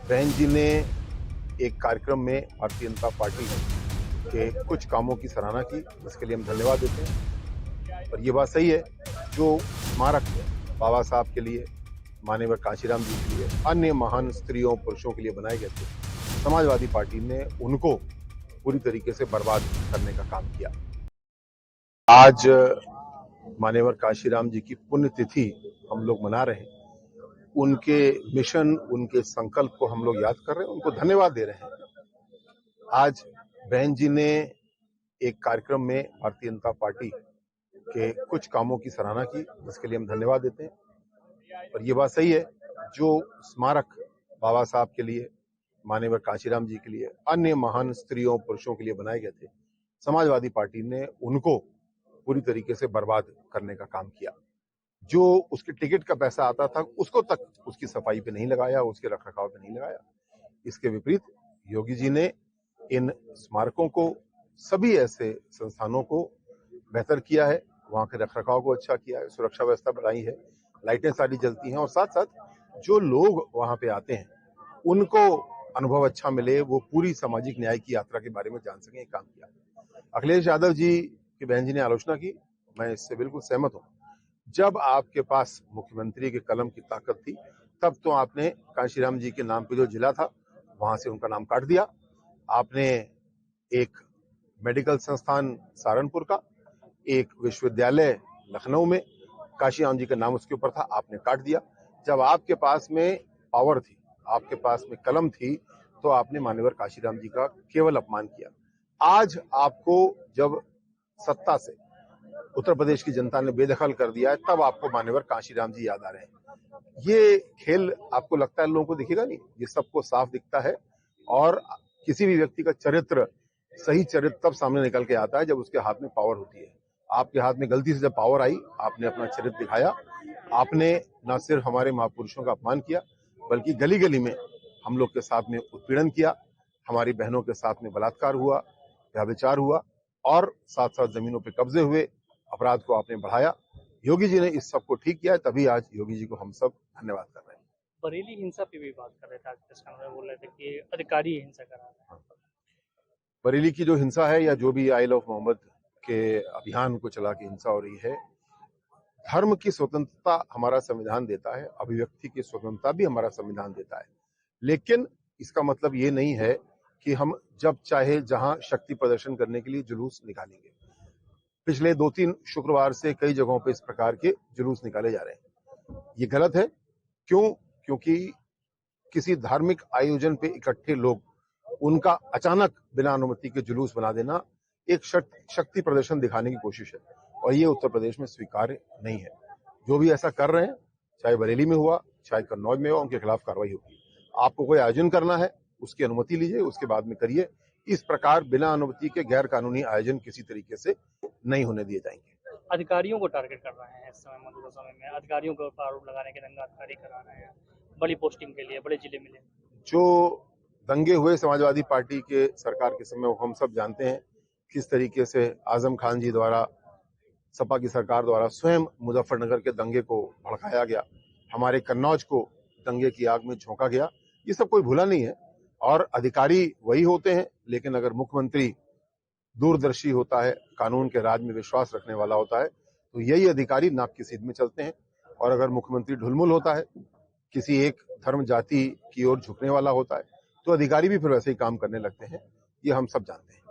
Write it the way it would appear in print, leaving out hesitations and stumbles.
बहन जी ने एक कार्यक्रम में भारतीय जनता पार्टी के कुछ कामों की सराहना की, जिसके लिए हम धन्यवाद देते हैं। और ये बात सही है, जो स्मारक बाबा साहब के लिए, माननीय कांशीराम जी के लिए, अन्य महान स्त्रियों पुरुषों के लिए बनाए गए थे, समाजवादी पार्टी ने उनको पूरी तरीके से बर्बाद करने का काम किया। आज माननीय कांशीराम जी की पुण्यतिथि हम लोग मना रहे हैं। उनके मिशन, उनके संकल्प को हम लोग याद कर रहे हैं, उनको धन्यवाद दे रहे हैं। आज बहन जी ने एक कार्यक्रम में भारतीय जनता पार्टी के कुछ कामों की सराहना की, जिसके लिए हम धन्यवाद देते हैं। और ये बात सही है, जो स्मारक बाबा साहब के लिए, माननीय कांशीराम जी के लिए, अन्य महान स्त्रियों पुरुषों के लिए बनाए गए थे, समाजवादी पार्टी ने उनको पूरी तरीके से बर्बाद करने का काम किया। जो उसके टिकट का पैसा आता था, उसको तक उसकी सफाई पे नहीं लगाया, उसके रखरखाव पे नहीं लगाया। इसके विपरीत योगी जी ने इन स्मारकों को, सभी ऐसे संस्थानों को बेहतर किया है, वहां के रखरखाव को अच्छा किया है, सुरक्षा व्यवस्था बढ़ाई है, लाइटें सारी जलती हैं, और साथ साथ जो लोग वहां पे आते हैं उनको अनुभव अच्छा मिले, वो पूरी सामाजिक न्याय की यात्रा के बारे में जान सकें, काम किया। अखिलेश यादव जी की बहन जी ने आलोचना की, मैं इससे बिल्कुल सहमत हूं। जब आपके पास मुख्यमंत्री के कलम की ताकत थी, तब तो आपने कांशीराम जी के नाम पे जो जिला था, वहां से उनका नाम काट दिया। आपने एक मेडिकल संस्थान सहारनपुर का, एक विश्वविद्यालय लखनऊ में कांशीराम जी का नाम उसके ऊपर था, आपने काट दिया। जब आपके पास में पावर थी, आपके पास में कलम थी, तो आपने मान्यवर कांशीराम जी का केवल अपमान किया। आज आपको जब सत्ता से उत्तर प्रदेश की जनता ने बेदखल कर दिया है, तब आपको मान्यवर कांशीराम जी याद आ रहे हैं। ये खेल आपको लगता है लोगों को दिखेगा नहीं, ये सबको साफ दिखता है। और किसी भी व्यक्ति का चरित्र, सही चरित्र तब सामने निकल के आता है जब उसके हाथ में पावर होती है। आपके हाथ में गलती से जब पावर आई, आपने अपना चरित्र दिखाया। आपने न सिर्फ हमारे महापुरुषों का अपमान किया, बल्कि गली गली में हम लोग के साथ में उत्पीड़न किया, हमारी बहनों के साथ में बलात्कार हुआ, व्यभिचार हुआ, और साथ साथ जमीनों पर कब्जे हुए, अपराध को आपने बढ़ाया। योगी जी ने इस सब को ठीक किया है, तभी आज योगी जी को हम सब धन्यवाद कर रहे हैं। बरेली हिंसा पे भी बात कर रहे थे आज प्रेस कॉन्फ्रेंस में, बोल रहे थे कि अधिकारी हिंसा करा रहे हैं। बरेली की जो हिंसा है, या जो भी आई लव मोहम्मद के अभियान को चला के हिंसा हो रही है, धर्म की स्वतंत्रता हमारा संविधान देता है, अभिव्यक्ति की स्वतंत्रता भी हमारा संविधान देता है, लेकिन इसका मतलब ये नहीं है कि हम जब चाहे जहां शक्ति प्रदर्शन करने के लिए जुलूस निकालेंगे। पिछले 2-3 शुक्रवार से कई जगहों पे इस प्रकार के जुलूस निकाले जा रहे हैं, ये गलत है। क्यों? क्योंकि किसी धार्मिक आयोजन पे इकट्ठे लोग, उनका अचानक बिना अनुमति के जुलूस बना देना एक शक्ति प्रदर्शन दिखाने की कोशिश है, और ये उत्तर प्रदेश में स्वीकार्य नहीं है। जो भी ऐसा कर रहे हैं, चाहे बरेली में हुआ, चाहे कन्नौज में हुआ, उनके खिलाफ कार्रवाई होगी। आपको कोई आयोजन करना है, उसकी अनुमति लीजिए, उसके बाद में करिए। इस प्रकार बिना अनुमति के गैर कानूनी आयोजन किसी तरीके से नहीं होने दिए जाएंगे। अधिकारियों को टारगेट कर रहे हैं इस समय, मौजूदा समय में अधिकारियों के ऊपर आरोप लगा रहे हैं कि दंगाधिकारी करा रहे हैं, बड़ी पोस्टिंग के लिए बड़े जिले मिले। जो दंगे हुए समाजवादी पार्टी के सरकार के समय, हम सब जानते हैं किस तरीके से आजम खान जी द्वारा, सपा की सरकार द्वारा स्वयं मुजफ्फरनगर के दंगे को भड़काया गया, हमारे कन्नौज को दंगे की आग में झोंका गया। ये सब कोई भूला नहीं है, और अधिकारी वही होते हैं, लेकिन अगर मुख्यमंत्री दूरदर्शी होता है, कानून के राज में विश्वास रखने वाला होता है, तो यही अधिकारी नाप की सीध में चलते हैं। और अगर मुख्यमंत्री ढुलमुल होता है, किसी एक धर्म जाति की ओर झुकने वाला होता है, तो अधिकारी भी फिर वैसे ही काम करने लगते हैं। ये हम सब जानते हैं।